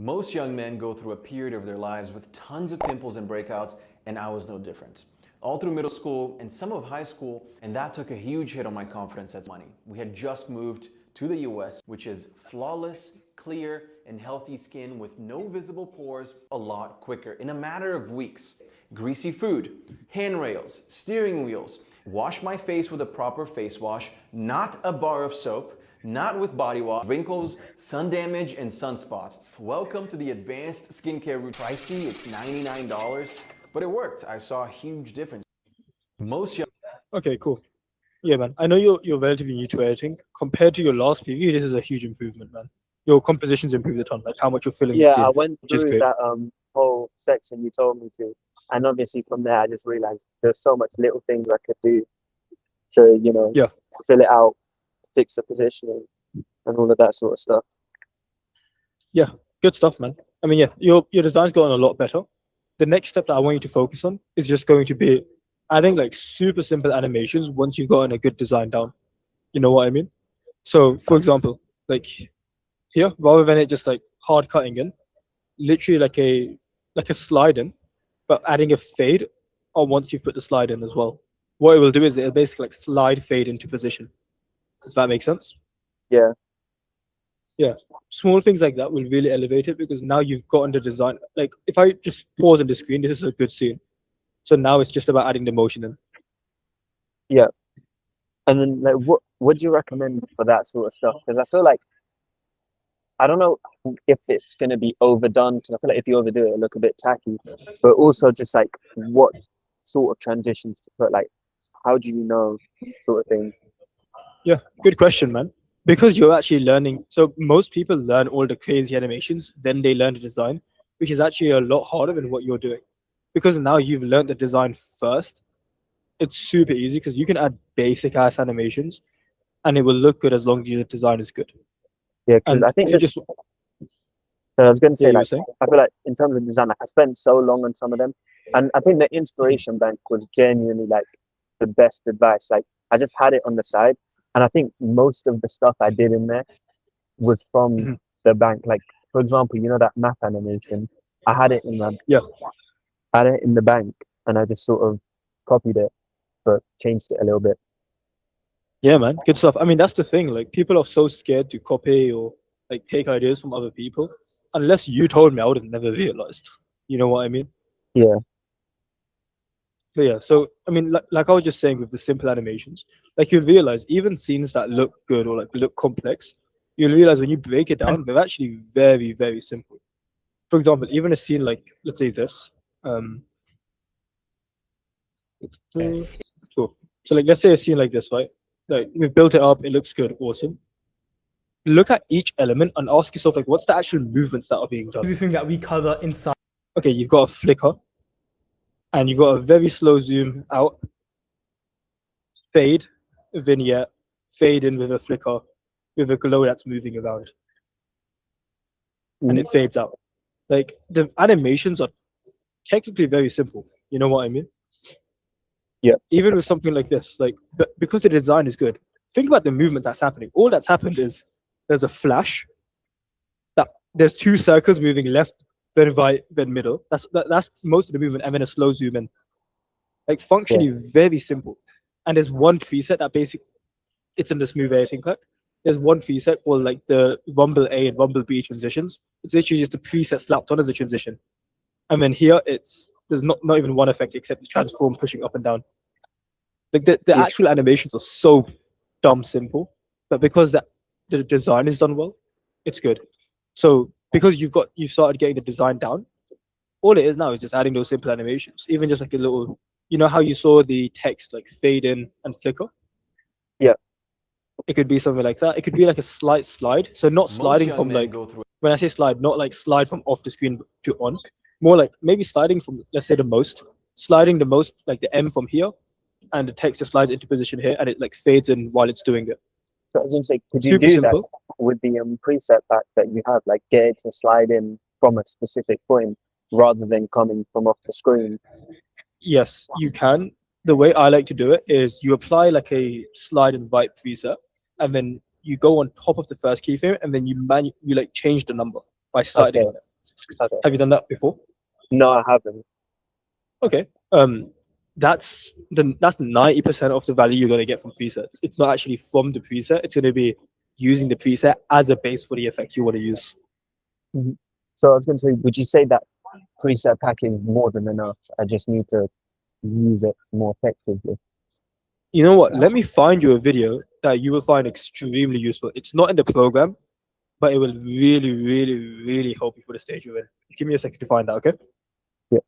Most young men go through a period of their lives with tons of pimples and breakouts, and I was no different. All through middle school and some of high school, and that took a huge hit on my confidence as money. We had just moved to the US, which is flawless, clear, and healthy skin with no visible pores a lot quicker, in a matter of weeks. Greasy food, handrails, steering wheels, wash my face with a proper face wash, not a bar of soap, not with body wash, wrinkles, sun damage, and sunspots. Welcome to the advanced skincare routine. Pricey, it's $99, but it worked. I saw a huge difference. Most young Okay, cool. Yeah, man. I know you're relatively new to editing. Compared to your last preview, this is a huge improvement, man. Your composition's improved a ton, like how much you're filling the Yeah, I scene, went which is through great. that whole section you told me to, and obviously from there I just realized there's so much little things I could do to, Yeah. fill it out, fix the positioning, and all of that sort of stuff. Yeah, good stuff, man. I mean, yeah, your design's gotten a lot better. The next step that I want you to focus on is just going to be adding like super simple animations once you've gotten a good design down. You know what I mean? So, for example, like here, rather than it just like hard cutting in, literally like a slide in, but adding a fade on once you've put the slide in as well. What it will do is it'll basically like slide fade into position. Does that make sense? Yeah. Yeah, small things like that will really elevate it because now you've gotten the design. Like if I just pause on the screen, this is a good scene. So now it's just about adding the motion in. Yeah. And then like what do you recommend for that sort of stuff? Because I feel like I don't know if it's gonna be overdone, because I feel like if you overdo it, it'll look a bit tacky. But also just like what sort of transitions to put, like how do you know, sort of thing. Yeah, good question, man. Because you're actually learning. So most people learn all the crazy animations, then they learn the design, which is actually a lot harder than what you're doing. Because now you've learned the design first, it's super easy because you can add basic ass animations and it will look good as long as the design is good. Yeah, because And I think if you that, just, so I was gonna yeah, say, you were like saying? I feel like in terms of design, like I spent so long on some of them, and I think the inspiration bank was genuinely like the best advice. Like I just had it on the side, and I think most of the stuff I did in there was from Mhm. the bank. Like for example, that map animation, I had it in the Yeah. I had it in the bank, and I just sort of copied it, but changed it a little bit. Yeah, man, good stuff. I mean, that's the thing. Like, people are so scared to copy or like take ideas from other people. Unless you told me, I would have never realized. You know what I mean? Yeah, But yeah, so I mean, like I was just saying with the simple animations, like you realize even scenes that look good or like look complex, you realize when you break it down, they're actually very, very simple. For example, even a scene like, let's say this. Um, cool. So like, let's say a scene like this, right? Like we've built it up, it looks good, awesome. Look at each element and ask yourself, like, what's the actual movements that are being done? Everything that we cover inside. Okay, you've got a flicker, and you've got a very slow zoom out, fade, vignette, fade in with a flicker, with a glow that's moving around, and Mhm. it fades out. Like the animations are technically very simple. You know what I mean? Yeah, Even with something like this, like because the design is good, think about the movement that's happening. All that's happened is there's a flash. That there's two circles moving left, then right, then middle. That's most of the movement, and then a slow zoom in. Like yeah. functionally very simple. And there's one preset that basically it's in the smooth editing pack. There's one preset called like the Rumble A and Rumble B transitions. It's literally just a preset slapped on as a transition. And then here there's not even one effect except the transform pushing up and down. Like the Yeah. actual animations are so dumb simple, but because the design is done well, it's good. So because you've started getting the design down, all it is now is just adding those simple animations. Even just like a little, you know how you saw the text like fade in and flicker? Yeah. It could be something like that. It could be like a slight slide. So not most sliding young from men like, go through when I say slide, not like slide from off the screen to on, more like maybe sliding from, let's say sliding the most, like the M from here, and the text just slides into position here, and it like fades in while it's doing it. So I was gonna say, could you Super do that simple. with the preset pack that you have, like get it to slide in from a specific point rather than coming from off the screen? Yes, you can. The way I like to do it is you apply like a slide and vibe preset, and then you go on top of the first keyframe, and then you like change the number by sliding Okay. on it. Okay. Have you done that before? No, I haven't. Okay. That's 90% of the value you're gonna get from presets. It's not actually from the preset. It's gonna be using the preset as a base for the effect you want to use. So I was going to say, would you say that preset pack is more than enough? I just need to use it more effectively. You know what? Let me find you a video that you will find extremely useful. It's not in the program, but it will really, really, really help you for the stage you're in. Just give me a second to find that, okay? Yeah.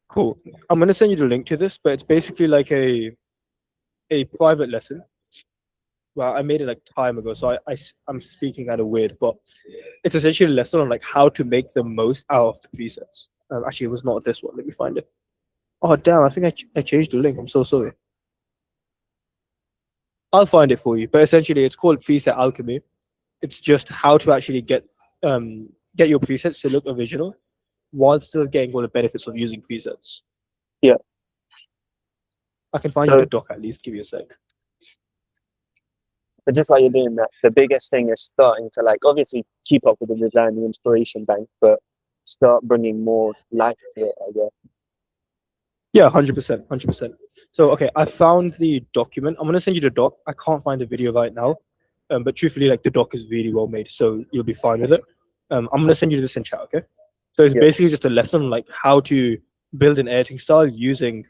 Cool. I'm gonna send you the link to this, but it's basically like a private lesson. Well, I made it like time ago, so I'm speaking kind of weird, but it's essentially a lesson on like how to make the most out of the presets. Actually, it was not this one. Let me find it. Oh damn! I think I changed the link. I'm so sorry. I'll find it for you. But essentially, it's called Preset Alchemy. It's just how to actually get your presets to look original while still getting all the benefits of using presets. Yeah. I can find So- you the doc at least. Give you a sec. But just while you're doing that, the biggest thing is starting to like obviously keep up with the design, the inspiration bank, but start bringing more life to it, I guess. Yeah, 100%, 100%. So, okay, I found the document. I'm gonna send you the doc. I can't find the video right now, but truthfully, like the doc is really well made, so you'll be fine with it. I'm gonna send you this in chat, okay? So it's Yeah. basically just a lesson on like how to build an editing style using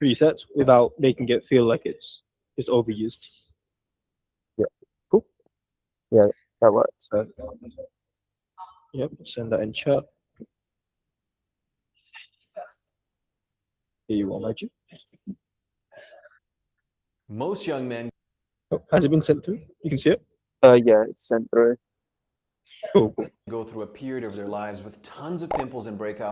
presets without making it feel like it's just overused. That works. Yep, send that in chat. Here you are, Magic. Most young men Oh, has it been sent through? You can see it. Yeah, it's sent through. Cool, cool. go through a period of their lives with tons of pimples and breakouts.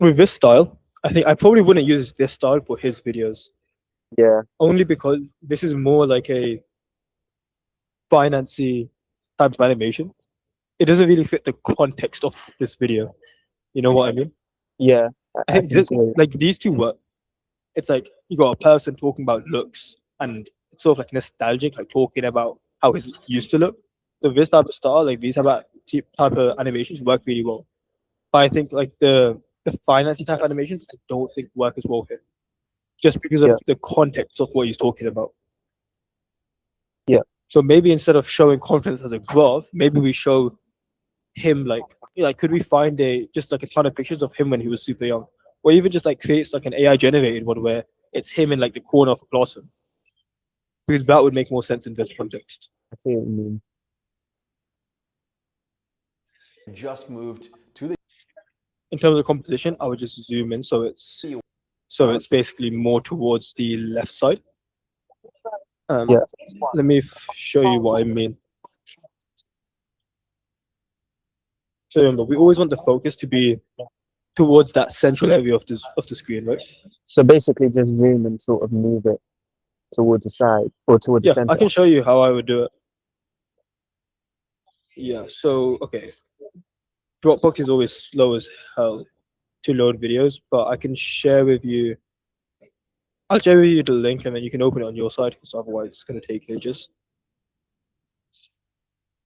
With this style, I think I probably wouldn't use this style for his videos. Yeah, Only because this is more like a financy type of animation. It doesn't really fit the context of this video. You know what I mean? yeah. I think can this, see it. like these two work. It's like you got a person talking about looks, and it's sort of like nostalgic, like talking about how he used to look. So this type of style, like these type of animations work really well. But I think like the financy type animations, I don't think work as well here, just because of Yeah. the context of what he's talking about. Yeah. So maybe instead of showing confidence as a graph, maybe we show him like could we find just like a ton of pictures of him when he was super young, or even just like creates like an AI generated one where it's him in like the corner of a classroom, because that would make more sense in this context. I see what you mean. Just moved to the In terms of composition, I would just zoom in so it's basically more towards the left side. Yeah. Let me show you what I mean. So remember, we always want the focus to be towards that central area of the screen, right? So basically just zoom and sort of move it towards the side or towards the Yeah, center. I can show you how I would do it. Yeah, so okay. Dropbox is always slow as hell to load videos, but I can share with you. I'll share with you the link and then you can open it on your side, because otherwise it's gonna take ages.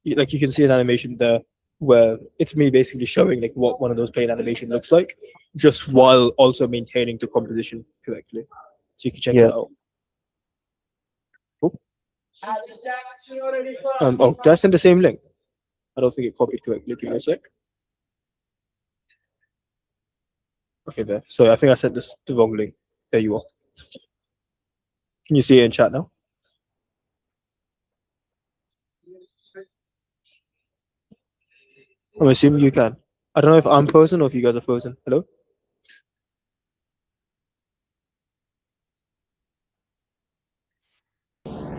Like you can see an animation there where it's me basically showing like what one of those plain animation looks like, just while also maintaining the composition correctly. So you can check Yeah. it out. Cool. Oh, did I send the same link? I don't think it copied correctly. Give me a sec. Okay, there. So I think I sent this the wrong link. There you are. Can you see it in chat now? I'm assuming you can. I don't know if I'm frozen or if you guys are frozen. Hello?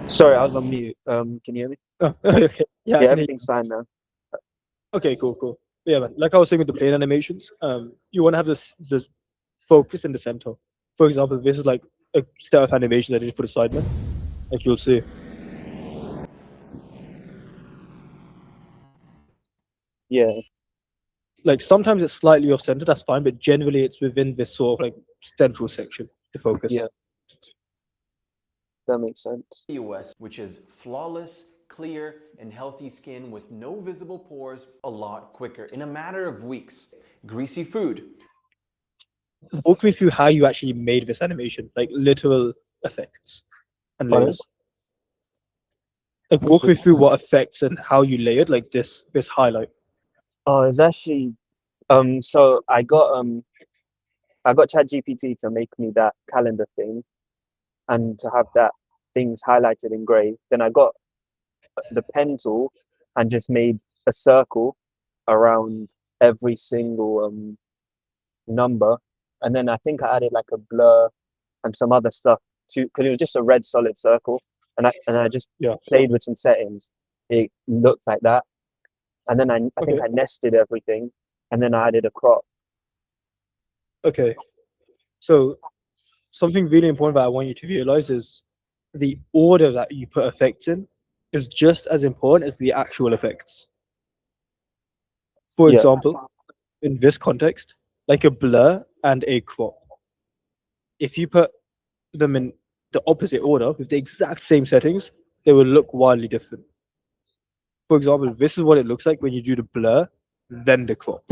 Sorry, I was on mute. Can you hear me? Oh, okay. Yeah, I can Yeah, hear you. everything's fine now. Okay, cool, cool. Yeah, man. Like I was saying with the plane animations, you want to have this focus in the center. For example, this is like a set of animations I did for the sideman, like you'll see. Yeah. Like sometimes it's slightly off center, that's fine, but generally it's within this sort of like central section to focus. Yeah, that makes sense. US, which is flawless, clear, and healthy skin with no visible pores a lot quicker in a matter of weeks. Greasy food. Walk me through how you actually made this animation, like literal effects and Pardon? layers. Like walk me through what effects and how you layered like this highlight. Oh, it's actually so I got ChatGPT to make me that calendar thing and to have that things highlighted in grey. Then I got the pen tool and just made a circle around every single number. And then I think I added like a blur and some other stuff too, because it was just a red solid circle. And I just Yeah. played with some settings. It looked like that. And then I think Okay. I nested everything and then I added a crop. Okay. So something really important that I want you to realize is the order that you put effects in is just as important as the actual effects. For Yeah. example, in this context, like a blur and a crop, if you put them in the opposite order with the exact same settings, they will look wildly different. For example, this is what it looks like when you do the blur, then the crop.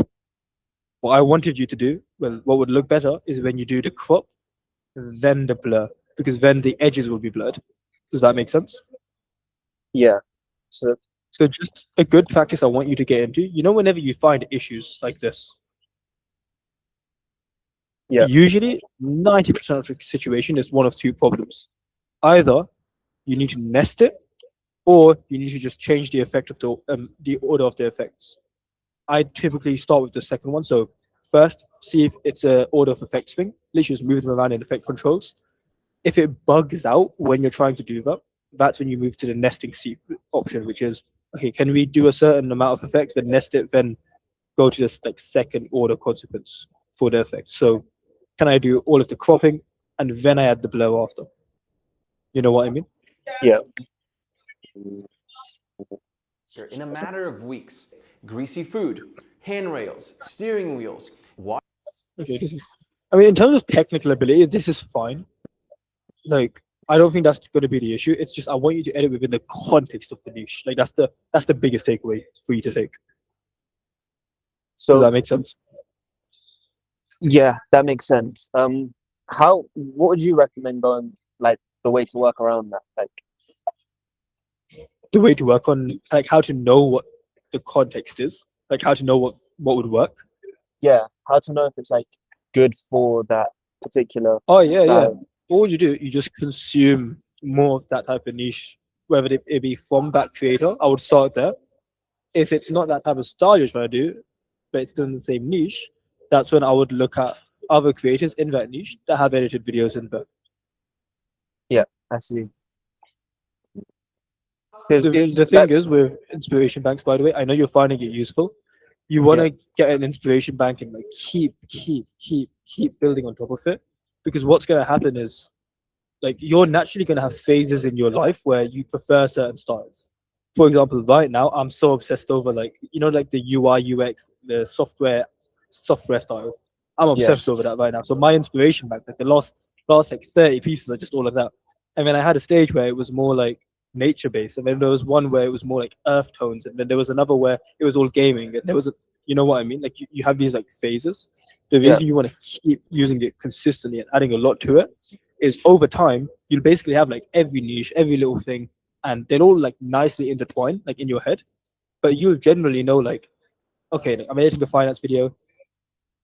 What I wanted you to do, well, what would look better is when you do the crop, then the blur, because then the edges will be blurred. Does that make sense? Yeah. So So just a good practice I want you to get into, whenever you find issues like this, Yeah. usually 90% of the situation is one of two problems. Either you need to nest it, or you need to just change the effect of the order of the effects. I typically start with the second one. So first, see if it's a order of effects thing. Literally just move them around in effect controls. If it bugs out when you're trying to do that, that's when you move to the nesting option, which is, okay, can we do a certain amount of effects, then nest it, then go to this like second order consequence for the effect. So can I do all of the cropping and then I add the blur after? You know what I mean? yeah. In a matter of weeks. Greasy food, handrails, steering wheels. Okay, in terms of technical ability, this is fine. Like, I don't think that's going to be the issue. It's just I want you to edit within the context of the niche. Like that's the biggest takeaway for you to take. Does So that make sense? yeah, that makes sense. What would you recommend on like the way to work around that? Like, The way to work on like how to know what the context is, like how to know what would work. yeah, how to know if it's like good for that particular Oh yeah, yeah. style. All you do, you just consume more of that type of niche, whether it be from that creator. I would start there. If it's not that type of style you're trying to do, but it's still in the same niche, that's when I would look at other creators in that niche that have edited videos in there. Yeah, I see. Because The thing is with inspiration banks, by the way, I know you're finding it useful. You want to get an inspiration bank and like keep building on top of it, because what's going to happen is like you're naturally going to have phases in your life where you prefer certain styles. For example, right now I'm so obsessed over like like the UI UX, the software style. I'm obsessed over that right now. So my inspiration bank, like the last like 30 pieces are just all of that. And then I had a stage where it was more like nature based, and then there was one where it was more like earth tones, and then there was another where it was all gaming, and there was you know what I mean? Like you have these like phases. The reason you want to keep using it consistently and adding a lot to it is over time you'll basically have like every niche, every little thing, and they're all like nicely intertwined like in your head. But you'll generally know like, okay, like, I'm editing a finance video.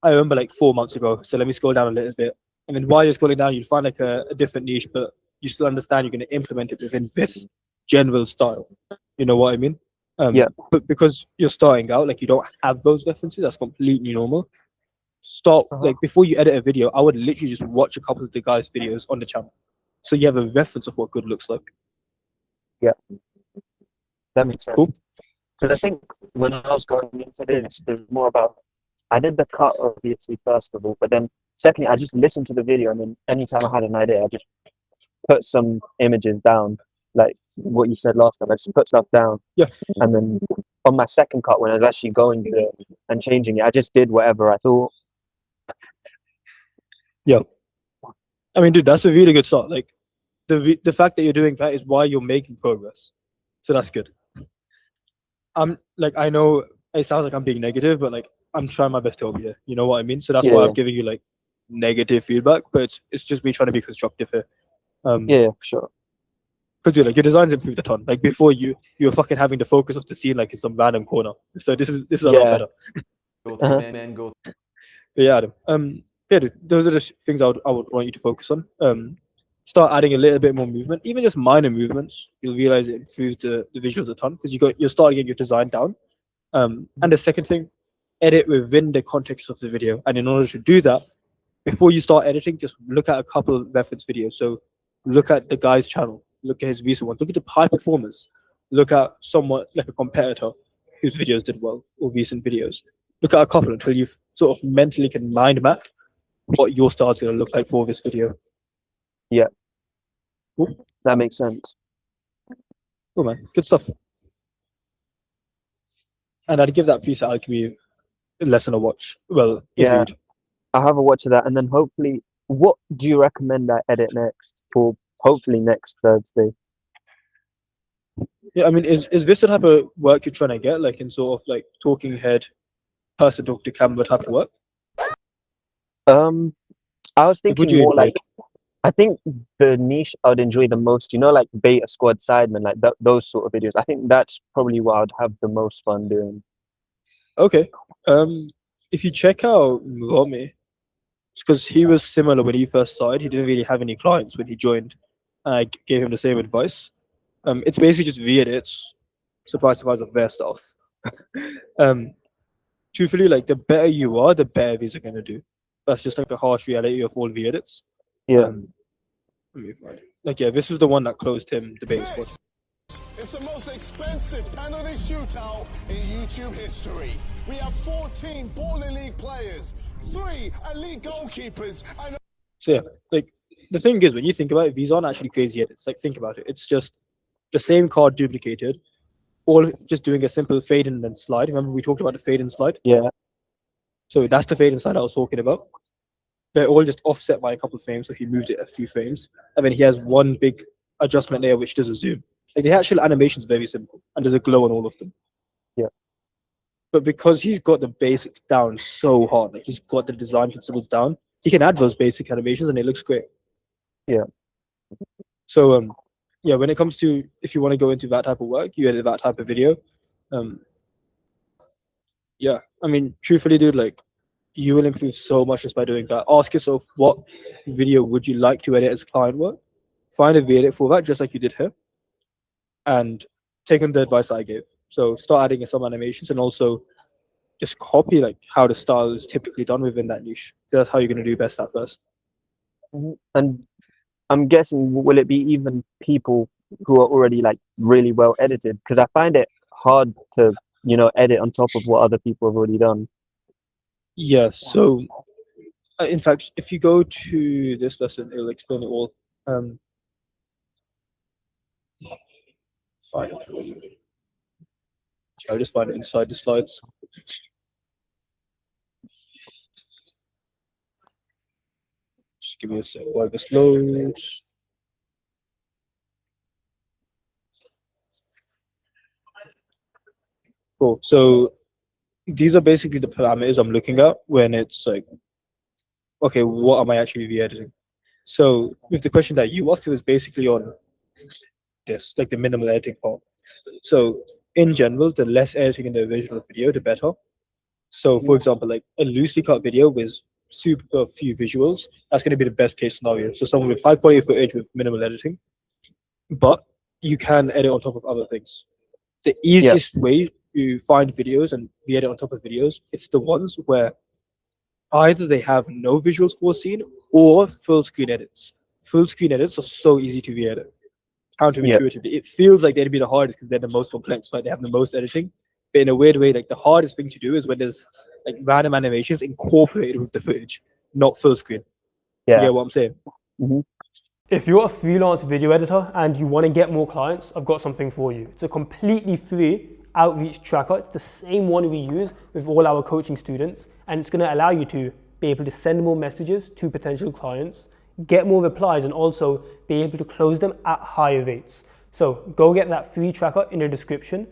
I remember like 4 months ago, so let me scroll down a little bit, and then while you're scrolling down you'll find like a different niche, but you still understand you're going to implement it within this general style. You know what I mean? But because you're starting out, like you don't have those references, that's completely normal. Start like before you edit a video, I would literally just watch a couple of the guys' videos on the channel, so you have a reference of what good looks like. Yeah, that makes sense. Cool. Because I think when I was going into this, there's more about I did the cut obviously first of all, but then secondly, I just listened to the video, and then anytime I had an idea, I just put some images down like what you said last time. I just put stuff down. Yeah. And then on my second cut, when I was actually going through it and changing it, I just did whatever I thought. Yeah. I mean, dude, that's a really good start. Like the fact that you're doing that is why you're making progress. So that's good. I know it sounds like I'm being negative, but like I'm trying my best to help you. You know what I mean? So that's why Yeah. I'm giving you like negative feedback, but it's just me trying to be constructive here. Yeah, for sure. Because dude, like your design's improved a ton. Like before you were fucking having the focus of the scene like in some random corner. So this is a lot Yeah. better. Go through, man, go But yeah, Adam. Yeah, dude, those are the things I would want you to focus on. Start adding a little bit more movement, even just minor movements. You'll realize it improves the visuals a ton because you're starting to get your design down. And the second thing, edit within the context of the video. And in order to do that, before you start editing, just look at a couple of reference videos. So look at the guy's channel, look at his recent ones, look at the high performers, look at somewhat like a competitor whose videos did well or recent videos. Look at a couple until you sort of mentally can mind map what your style is going to look like for this video. Yeah. Cool. That makes sense. Cool, man. Good stuff. And I'd give that Preset Alchemy lesson a watch. Well, Yeah. agreed. I'll have a watch of that, and then hopefully, what do you recommend I edit next for hopefully next Thursday? Yeah, I mean, is this the type of work you're trying to get, like in sort of like talking head, person talk to camera type of work? I was Like, would thinking you more enjoy like, I think the niche I would enjoy the most, like Beta Squad Sidemen, like those sort of videos. I think that's probably what I would have the most fun doing. Okay. If you check out Romy, it's because he was similar when he first started. He didn't really have any clients when he joined. I gave him the same advice. It's basically just re-edits, surprise, surprise, of their stuff. Truthfully, like the better you are, the better these are gonna do. That's just like a harsh reality of all the edits. Yeah. Let me find it. Like, yeah, this was the one that closed him, the Beta Squad. It's the most expensive penalty shootout in YouTube history. We have 14 Baller League players, 3 elite goalkeepers, and So yeah, like the thing is, when you think about it, these aren't actually crazy edits. Like, think about it. It's just the same card duplicated, all just doing a simple fade in and slide. Remember we talked about the fade and slide? Yeah. So that's the fade and slide I was talking about. They're all just offset by a couple of frames, so he moved it a few frames, and then he has one big adjustment layer which does a zoom. Like the actual animation is very simple, and there's a glow on all of them. Yeah. But because he's got the basics down so hard, like he's got the design principles down, he can add those basic animations, and it looks great. Yeah. So yeah, when it comes to if you want to go into that type of work, you edit that type of video. Yeah, I mean, truthfully, dude, like you will improve so much just by doing that. Ask yourself, what video would you like to edit as client work? Find a V-edit for that, just like you did here, and take on the advice I gave. So start adding some animations, and also just copy like how the style is typically done within that niche. That's how you're going to do best at first. And I'm guessing, will it be even people who are already like really well edited? Because I find it hard to, edit on top of what other people have already done. Yeah, so in fact, if you go to this lesson, it'll explain it all. Find it for you. I'll just find it inside the slides. Just give me a sec while this loads. Cool. So these are basically the parameters I'm looking at when it's like, okay, what am I actually re-editing? So with the question that you asked, it was basically on this, like the minimal editing part. So in general, the less editing in the original video, the better. So for example, like a loosely cut video with super few visuals, that's going to be the best case scenario. So someone with high quality footage with minimal editing, but you can edit on top of other things. The easiest way to find videos and re-edit on top of videos, it's the ones where either they have no visuals foreseen or full screen edits. Full screen edits are so easy to re-edit. Counterintuitively, it feels like they'd be the hardest because they're the most complex, like they have the most editing. But in a weird way, like the hardest thing to do is when there's like random animations incorporated with the footage, not full screen. Yeah. You get what I'm saying? Mm-hmm. If you're a freelance video editor and you want to get more clients, I've got something for you. It's a completely free outreach tracker. It's the same one we use with all our coaching students, and it's going to allow you to be able to send more messages to potential clients, get more replies, and also be able to close them at higher rates. So go get that free tracker in the description.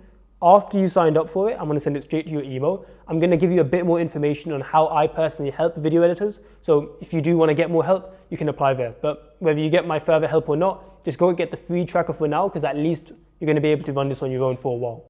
After you signed up for it, I'm going to send it straight to your email. I'm going to give you a bit more information on how I personally help video editors. So if you do want to get more help, you can apply there. But whether you get my further help or not, just go and get the free tracker for now, because at least you're going to be able to run this on your own for a while.